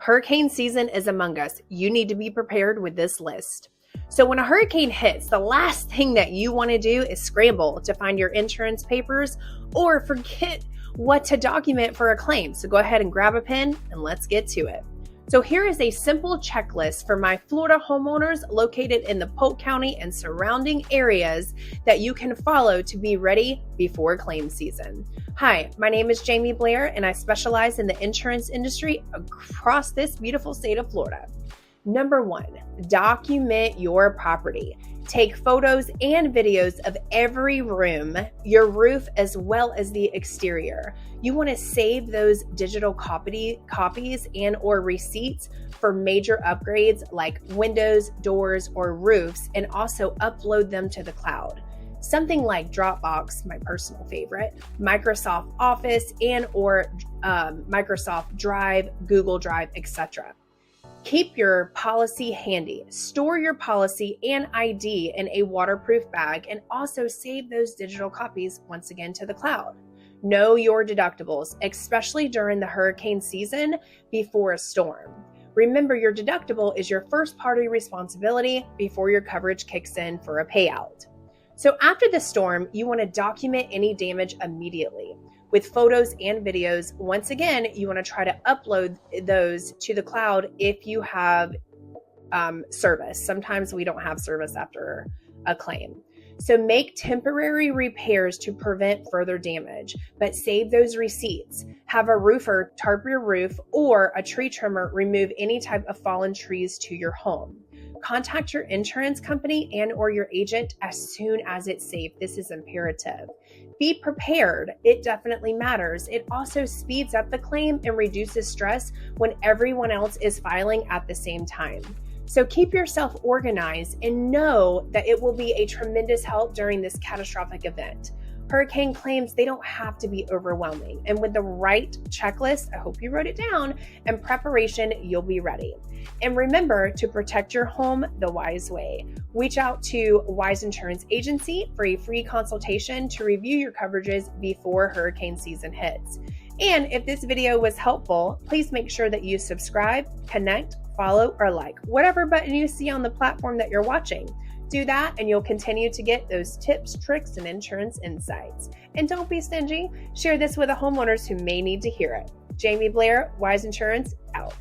Hurricane season is among us. You need to be prepared with this list. So when a hurricane hits, the last thing that you want to do is scramble to find your insurance papers or forget what to document for a claim. So go ahead and grab a pen and let's get to it. So here is a simple checklist for my Florida homeowners located in the Polk County and surrounding areas that you can follow to be ready before claim season. Hi, my name is Jamie Blair and I specialize in the insurance industry across this beautiful state of Florida. Number 1, document your property. Take photos and videos of every room, your roof, as well as the exterior. You want to save those digital copies and or receipts for major upgrades like windows, doors, or roofs, and also upload them to the cloud. Something like Dropbox, my personal favorite, Microsoft Office, and or Microsoft Drive, Google Drive, etc. Keep your policy handy. Store your policy and ID in a waterproof bag and also save those digital copies once again to the cloud. Know your deductibles, especially during the hurricane season before a storm. Remember, your deductible is your first party responsibility before your coverage kicks in for a payout. So after the storm, you want to document any damage immediately. With photos and videos, once again, you want to try to upload those to the cloud if you have service. Sometimes we don't have service after a claim. So make temporary repairs to prevent further damage, but save those receipts. Have a roofer tarp your roof or a tree trimmer remove any type of fallen trees to your home. Contact your insurance company and or your agent as soon as it's safe. This is imperative. Be prepared. It definitely matters. It also speeds up the claim and reduces stress when everyone else is filing at the same time. So keep yourself organized and know that it will be a tremendous help during this catastrophic event. Hurricane claims, they don't have to be overwhelming. And with the right checklist, I hope you wrote it down, and preparation, you'll be ready. And remember to protect your home the wise way. Reach out to Wise Insurance Agency for a free consultation to review your coverages before hurricane season hits. And if this video was helpful, please make sure that you subscribe, connect, follow, or like, whatever button you see on the platform that you're watching. Do that and you'll continue to get those tips, tricks, and insurance insights. And don't be stingy. Share this with the homeowners who may need to hear it. Jamie Blair, Wise Insurance, out.